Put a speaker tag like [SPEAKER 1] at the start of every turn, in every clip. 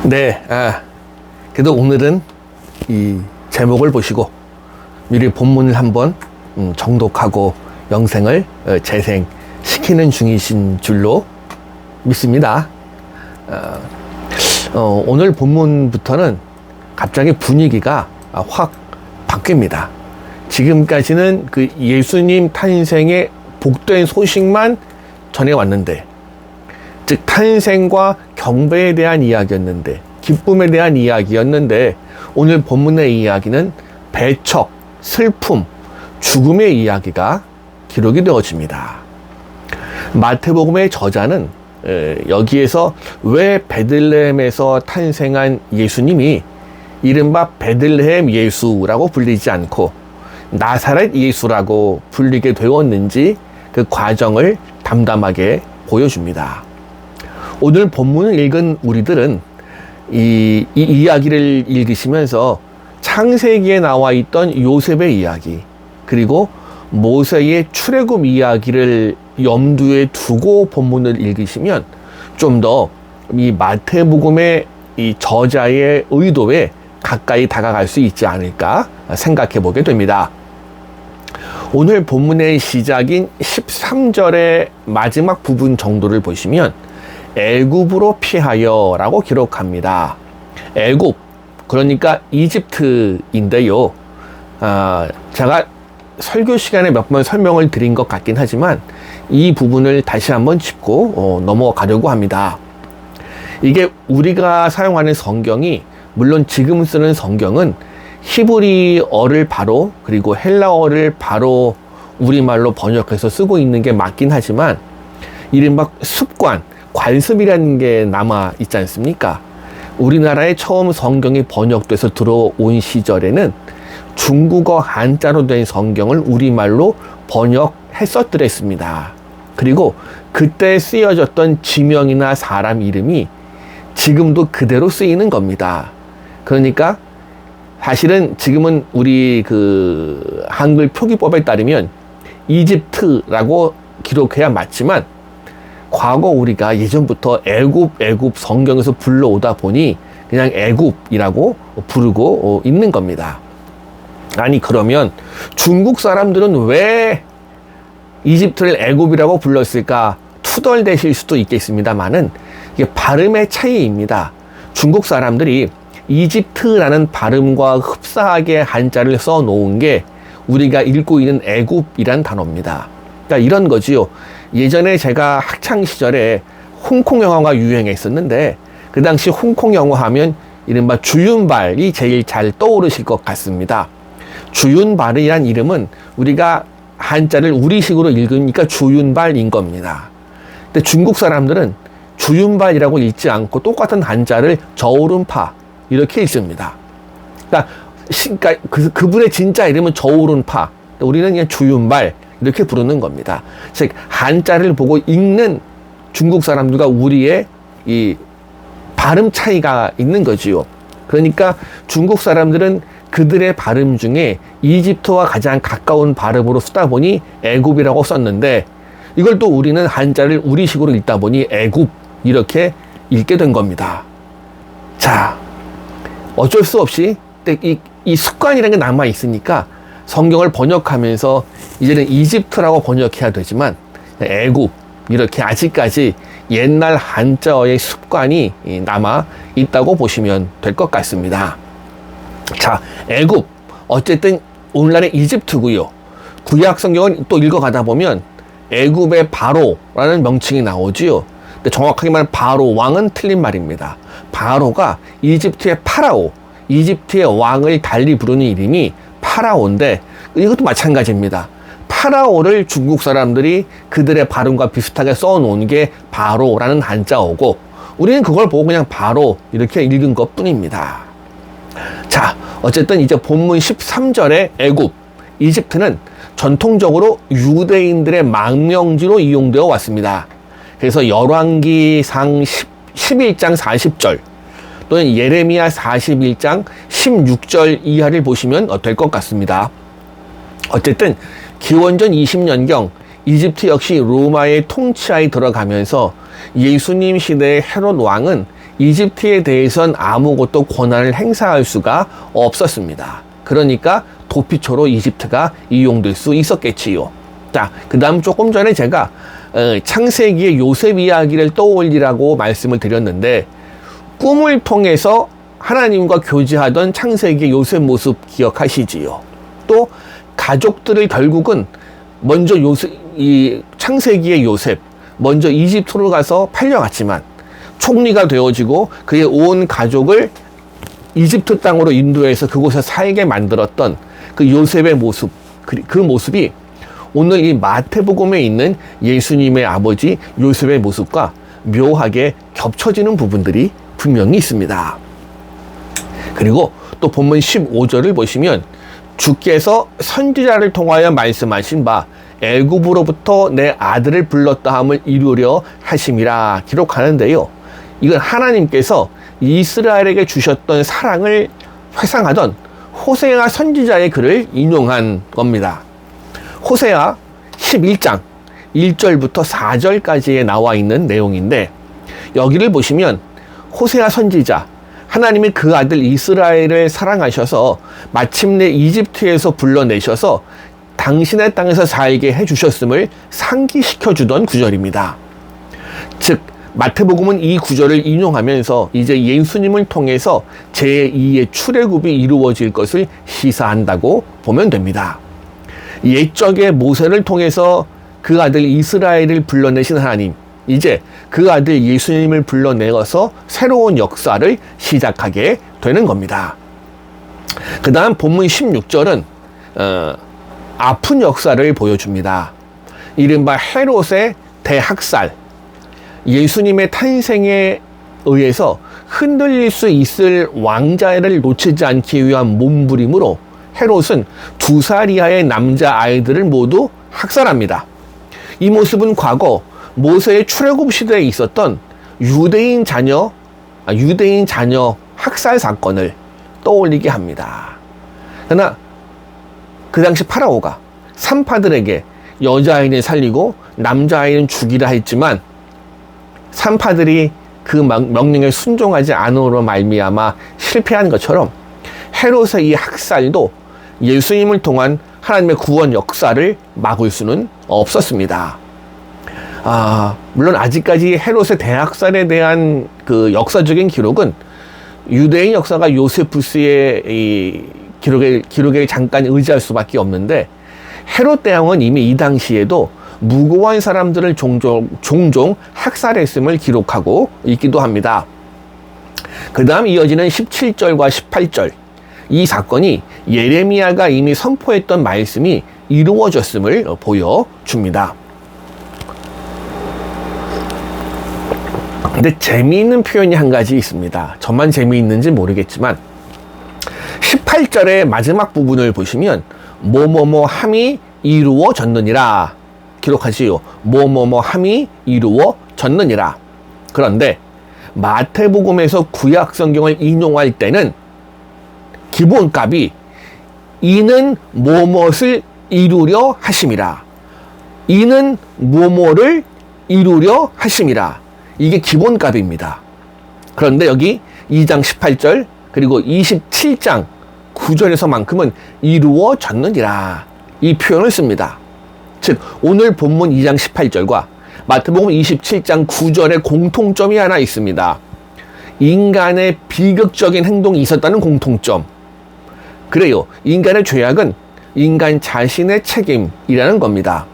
[SPEAKER 1] 네, 그래도 오늘은 이 제목을 보시고 미리 본문을 한번 정독하고 영생을 재생시키는 중이신 줄로 믿습니다. 오늘 본문부터는 갑자기 분위기가 확 바뀝니다. 지금까지는 그 예수님 탄생의 복된 소식만 전해왔는데, 즉 탄생과 경배에 대한 이야기였는데, 기쁨에 대한 이야기였는데, 오늘 본문의 이야기는 배척, 슬픔, 죽음의 이야기가 기록이 되어집니다. 마태복음의 저자는 여기에서 왜 베들레헴에서 탄생한 예수님이 이른바 베들레헴 예수라고 불리지 않고 나사렛 예수라고 불리게 되었는지 그 과정을 담담하게 보여줍니다. 오늘 본문을 읽은 우리들은 이 이야기를 읽으시면서 창세기에 나와 있던 요셉의 이야기, 그리고 모세의 출애굽 이야기를 염두에 두고 본문을 읽으시면 좀 더 이 마태복음의 이 저자의 의도에 가까이 다가갈 수 있지 않을까 생각해 보게 됩니다. 오늘 본문의 시작인 13절의 마지막 부분 정도를 보시면 애굽으로 피하여 라고 기록합니다. 애굽, 그러니까 이집트인데요. 제가 설교 시간에 몇 번 설명을 드린 것 같긴 하지만 이 부분을 다시 한번 짚고 넘어가려고 합니다. 이게 우리가 사용하는 성경이, 물론 지금 쓰는 성경은 히브리어를 바로, 그리고 헬라어를 바로 우리말로 번역해서 쓰고 있는 게 맞긴 하지만 이른바 습관, 관습이라는 게 남아 있지 않습니까? 우리나라에 처음 성경이 번역돼서 들어온 시절에는 중국어 한자로 된 성경을 우리말로 번역했었더랬습니다. 그리고 그때 쓰여졌던 지명이나 사람 이름이 지금도 그대로 쓰이는 겁니다. 그러니까 사실은 지금은 우리 그 한글 표기법에 따르면 이집트라고 기록해야 맞지만, 과거 우리가 예전부터 애굽 성경에서 불러오다 보니 그냥 애굽이라고 부르고 있는 겁니다. 아니, 그러면 중국 사람들은 왜 이집트를 애굽이라고 불렀을까 투덜대실 수도 있겠습니다만은 이게 발음의 차이입니다. 중국 사람들이 이집트라는 발음과 흡사하게 한자를 써놓은 게 우리가 읽고 있는 애굽이란 단어입니다. 그러니까 이런 거지요. 예전에 제가 학창시절에 홍콩 영화가 유행했었는데, 그 당시 홍콩 영화 하면 이른바 주윤발이 제일 잘 떠오르실 것 같습니다. 주윤발이란 이름은 우리가 한자를 우리식으로 읽으니까 주윤발인 겁니다. 근데 중국 사람들은 주윤발이라고 읽지 않고 똑같은 한자를 저오른파 이렇게 읽습니다. 그러니까 그분의 진짜 이름은 저오른파, 우리는 그냥 주윤발 이렇게 부르는 겁니다. 즉 한자를 보고 읽는 중국 사람들과 우리의 이 발음 차이가 있는 거지요. 그러니까 중국 사람들은 그들의 발음 중에 이집트와 가장 가까운 발음으로 쓰다 보니 애굽이라고 썼는데, 이걸 또 우리는 한자를 우리식으로 읽다 보니 애굽 이렇게 읽게 된 겁니다. 자, 어쩔 수 없이 이 습관이라는 게 남아 있으니까 성경을 번역하면서 이제는 이집트라고 번역해야 되지만 애굽 이렇게 아직까지 옛날 한자어의 습관이 남아 있다고 보시면 될 것 같습니다. 자, 애굽, 어쨌든 오늘날의 이집트고요. 구약 성경을 또 읽어가다 보면 애굽의 바로라는 명칭이 나오지요. 근데 정확하게 말하면 바로, 왕은 틀린 말입니다. 바로가 이집트의 파라오, 이집트의 왕을 달리 부르는 이름이 파라오인데, 이것도 마찬가지입니다. 파라오를 중국 사람들이 그들의 발음과 비슷하게 써놓은 게 바로라는 한자어고, 우리는 그걸 보고 그냥 바로 이렇게 읽은 것 뿐입니다. 자, 어쨌든 이제 본문 13절의 애굽, 이집트는 전통적으로 유대인들의 망명지로 이용되어 왔습니다. 그래서 열왕기상 11장 40절 또는 예레미야 41장 16절 이하를 보시면 될 것 같습니다. 어쨌든 기원전 20년경 이집트 역시 로마의 통치하에 들어가면서 예수님 시대의 헤롯 왕은 이집트에 대해선 아무것도 권한을 행사할 수가 없었습니다. 그러니까 도피처로 이집트가 이용될 수 있었겠지요. 자, 그 다음 조금 전에 제가 창세기의 요셉 이야기를 떠올리라고 말씀을 드렸는데, 꿈을 통해서 하나님과 교제하던 창세기의 요셉 모습 기억하시지요. 또 가족들을 결국은 먼저 이 창세기의 요셉, 먼저 이집트로 가서 팔려갔지만 총리가 되어지고 그의 온 가족을 이집트 땅으로 인도해서 그곳에 살게 만들었던 그 요셉의 모습, 그 모습이 오늘 이 마태복음에 있는 예수님의 아버지 요셉의 모습과 묘하게 겹쳐지는 부분들이 분명히 있습니다. 그리고 또 본문 15절을 보시면 주께서 선지자를 통하여 말씀하신 바 애굽으로부터 내 아들을 불렀다 함을 이루려 하심이라 기록하는데요. 이건 하나님께서 이스라엘에게 주셨던 사랑을 회상하던 호세아 선지자의 글을 인용한 겁니다. 호세아 11장 1절부터 4절까지에 나와 있는 내용인데, 여기를 보시면 호세아 선지자, 하나님이 그 아들 이스라엘을 사랑하셔서 마침내 이집트에서 불러내셔서 당신의 땅에서 살게 해주셨음을 상기시켜 주던 구절입니다. 즉 마태복음은 이 구절을 인용하면서 이제 예수님을 통해서 제2의 출애굽이 이루어질 것을 시사한다고 보면 됩니다. 옛적의 모세를 통해서 그 아들 이스라엘을 불러내신 하나님, 이제 그 아들 예수님을 불러내어서 새로운 역사를 시작하게 되는 겁니다. 그 다음 본문 16절은 아픈 역사를 보여줍니다. 이른바 헤롯의 대학살, 예수님의 탄생에 의해서 흔들릴 수 있을 왕자를 놓치지 않기 위한 몸부림으로 헤롯은 2살 이하의 남자아이들을 모두 학살합니다. 이 모습은 과거 모세의 출애굽 시대에 있었던 유대인 자녀 학살 사건을 떠올리게 합니다. 그러나 그 당시 파라오가 산파들에게 여자아이는 살리고 남자아이는 죽이라 했지만 산파들이 그 명령에 순종하지 않음으로 말미암아 실패한 것처럼 헤롯의 이 학살도 예수님을 통한 하나님의 구원 역사를 막을 수는 없었습니다. 물론 아직까지 헤롯의 대학살에 대한 그 역사적인 기록은 유대인 역사가 요세푸스의 이 기록에 잠깐 의지할 수밖에 없는데, 헤롯 대왕은 이미 이 당시에도 무고한 사람들을 종종 학살했음을 기록하고 있기도 합니다. 그 다음 이어지는 17절과 18절, 이 사건이 예레미야가 이미 선포했던 말씀이 이루어졌음을 보여줍니다. 근데 재미있는 표현이 한 가지 있습니다. 저만 재미있는지 모르겠지만 18절의 마지막 부분을 보시면 뭐뭐뭐 함이 이루어졌느니라 기록하지요. 뭐뭐뭐 함이 이루어졌느니라. 그런데 마태복음에서 구약 성경을 인용할 때는 기본값이 이는 무엇을 이루려 하심이라, 이는 무엇을 이루려 하심이라, 이게 기본값입니다. 그런데 여기 2장 18절 그리고 27장 9절에서만큼은 이루어졌느니라 이 표현을 씁니다. 즉 오늘 본문 2장 18절과 마태복음 27장 9절의 공통점이 하나 있습니다. 인간의 비극적인 행동이 있었다는 공통점. 그래요. 인간의 죄악은 인간 자신의 책임이라는 겁니다.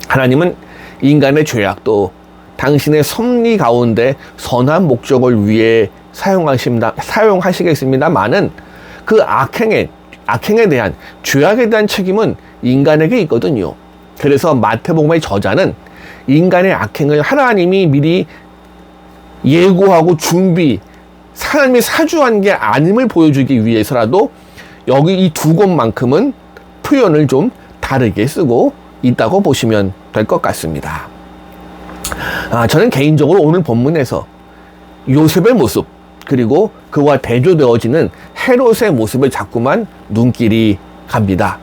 [SPEAKER 1] 하나님은 인간의 죄악도 당신의 섭리 가운데 선한 목적을 위해 사용하시겠습니다만은 그 악행에 대한, 죄악에 대한 책임은 인간에게 있거든요. 그래서 마태복음의 저자는 인간의 악행을 하나님이 미리 예고하고 하나님이 사주한 게 아님을 보여주기 위해서라도 여기 이 두 곳만큼은 표현을 좀 다르게 쓰고 있다고 보시면 될 것 같습니다. 저는 개인적으로 오늘 본문에서 요셉의 모습, 그리고 그와 대조되어지는 헤롯의 모습을 자꾸만 눈길이 갑니다.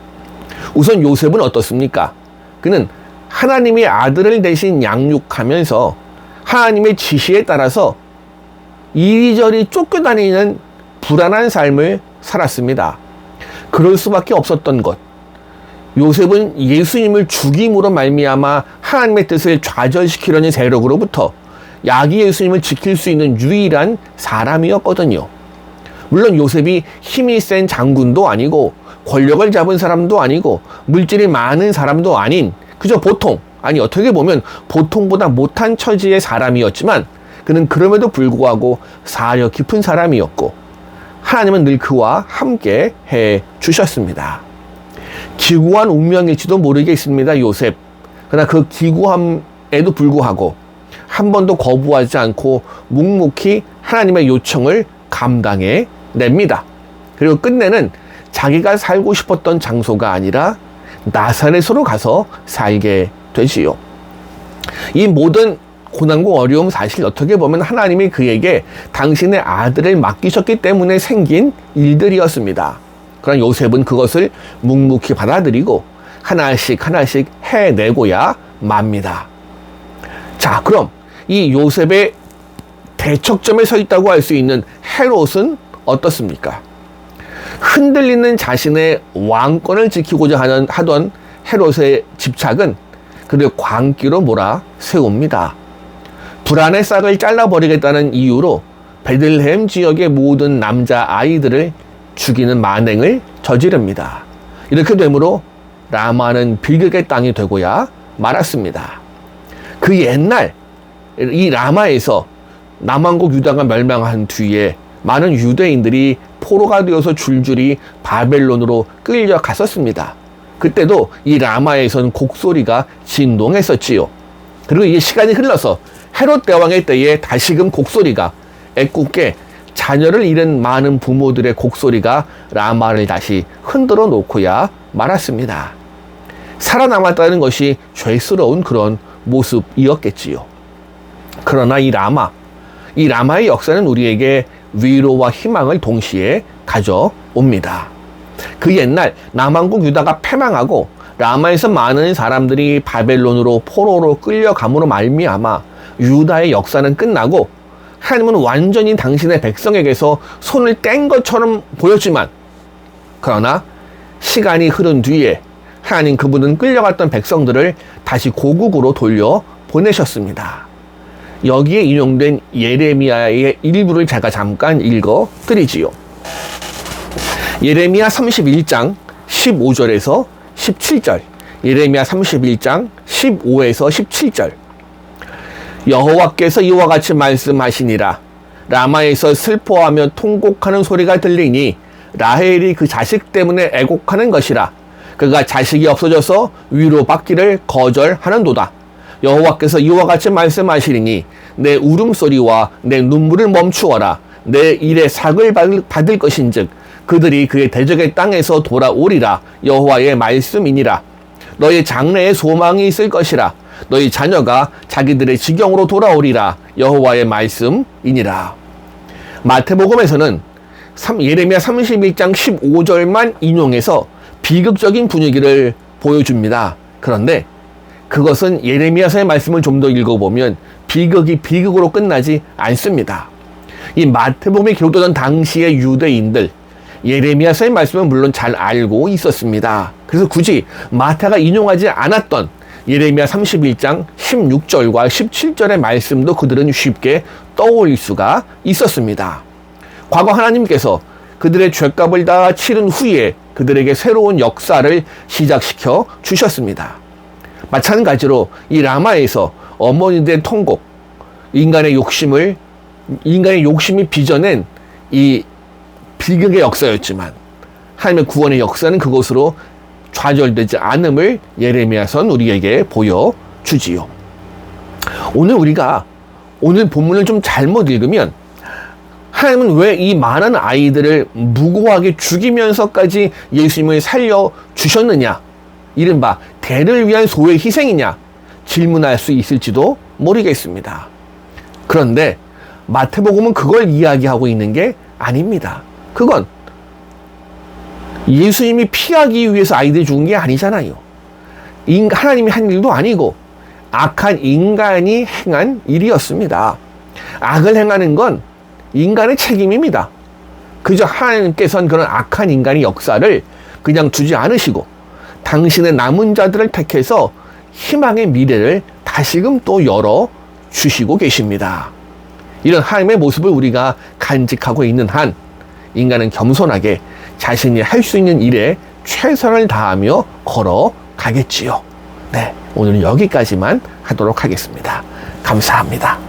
[SPEAKER 1] 우선 요셉은 어떻습니까? 그는 하나님의 아들을 대신 양육하면서 하나님의 지시에 따라서 이리저리 쫓겨다니는 불안한 삶을 살았습니다. 그럴 수밖에 없었던 것. 요셉은 예수님을 죽임으로 말미암아 하나님의 뜻을 좌절시키려는 세력으로부터 야기 예수님을 지킬 수 있는 유일한 사람이었거든요. 물론 요셉이 힘이 센 장군도 아니고 권력을 잡은 사람도 아니고 물질이 많은 사람도 아닌 그저 보통, 아니 어떻게 보면 보통보다 못한 처지의 사람이었지만 그는 그럼에도 불구하고 사려 깊은 사람이었고 하나님은 늘 그와 함께 해 주셨습니다. 기구한 운명일지도 모르겠습니다, 요셉. 그러나 그 기구함에도 불구하고 한 번도 거부하지 않고 묵묵히 하나님의 요청을 감당해 냅니다. 그리고 끝내는 자기가 살고 싶었던 장소가 아니라 나사렛으로 가서 살게 되지요. 이 모든 고난과 어려움 사실 어떻게 보면 하나님이 그에게 당신의 아들을 맡기셨기 때문에 생긴 일들이었습니다. 그러나 요셉은 그것을 묵묵히 받아들이고 하나씩 해내고야 맙니다. 자, 그럼 이 요셉의 대척점에 서 있다고 할 수 있는 헤롯은 어떻습니까? 흔들리는 자신의 왕권을 지키고자 하던 헤롯의 집착은 그를 광기로 몰아세웁니다. 불안의 싹을 잘라버리겠다는 이유로 베들레헴 지역의 모든 남자 아이들을 죽이는 만행을 저지릅니다. 이렇게 되므로 라마는 비극의 땅이 되고야 말았습니다. 그 옛날 이 라마에서 남왕국 유다가 멸망한 뒤에 많은 유대인들이 포로가 되어서 줄줄이 바벨론으로 끌려갔었습니다. 그때도 이 라마에서는 곡소리가 진동했었지요. 그리고 이게 시간이 흘러서 헤롯 대왕의 때에 다시금 곡소리가 애꿎게 자녀를 잃은 많은 부모들의 곡소리가 라마를 다시 흔들어 놓고야 말았습니다. 살아남았다는 것이 죄스러운 그런 모습이었겠지요. 그러나 이 라마의 역사는 우리에게 위로와 희망을 동시에 가져옵니다. 그 옛날 남왕국 유다가 패망하고 라마에서 많은 사람들이 바벨론으로 포로로 끌려감으로 말미암아 유다의 역사는 끝나고 하나님은 완전히 당신의 백성에게서 손을 뗀 것처럼 보였지만 그러나 시간이 흐른 뒤에 하나님 그분은 끌려갔던 백성들을 다시 고국으로 돌려 보내셨습니다. 여기에 인용된 예레미야의 일부를 제가 잠깐 읽어 드리지요. 예레미야 31장 15절에서 17절, 예레미야 31장 15에서 17절. 여호와께서 이와 같이 말씀하시니라. 라마에서 슬퍼하며 통곡하는 소리가 들리니 라헬이 그 자식 때문에 애곡하는 것이라. 그가 자식이 없어져서 위로받기를 거절하는도다. 여호와께서 이와 같이 말씀하시리니 내 울음소리와 내 눈물을 멈추어라. 내 일의 삭을 받을 것인즉 그들이 그의 대적의 땅에서 돌아오리라. 여호와의 말씀이니라. 너희 장래에 소망이 있을 것이라. 너희 자녀가 자기들의 지경으로 돌아오리라. 여호와의 말씀이니라. 마태복음에서는 예레미야 31장 15절만 인용해서 비극적인 분위기를 보여줍니다. 그런데 그것은 예레미야서의 말씀을 좀 더 읽어보면 비극이 비극으로 끝나지 않습니다. 이 마태복음에 기록되던 당시의 유대인들, 예레미야서의 말씀은 물론 잘 알고 있었습니다. 그래서 굳이 마태가 인용하지 않았던 예레미야 31장 16절과 17절의 말씀도 그들은 쉽게 떠올릴 수가 있었습니다. 과거 하나님께서 그들의 죄값을 다 치른 후에 그들에게 새로운 역사를 시작시켜 주셨습니다. 마찬가지로 이 라마에서 어머니들의 통곡, 인간의 욕심이 빚어낸 이 비극의 역사였지만 하나님의 구원의 역사는 그것으로 좌절되지 않음을 예레미야서는 우리에게 보여주지요. 오늘 본문을 좀 잘못 읽으면 하나님은 왜 이 많은 아이들을 무고하게 죽이면서까지 예수님을 살려주셨느냐, 이른바 대를 위한 소의 희생이냐 질문할 수 있을지도 모르겠습니다. 그런데 마태복음은 그걸 이야기하고 있는 게 아닙니다. 그건 예수님이 피하기 위해서 아이들이 죽은 게 아니잖아요. 하나님이 한 일도 아니고 악한 인간이 행한 일이었습니다. 악을 행하는 건 인간의 책임입니다. 그저 하나님께서는 그런 악한 인간의 역사를 그냥 두지 않으시고 당신의 남은 자들을 택해서 희망의 미래를 다시금 또 열어 주시고 계십니다. 이런 하나님의 모습을 우리가 간직하고 있는 한 인간은 겸손하게 자신이 할 수 있는 일에 최선을 다하며 걸어가겠지요. 네, 오늘은 여기까지만 하도록 하겠습니다. 감사합니다.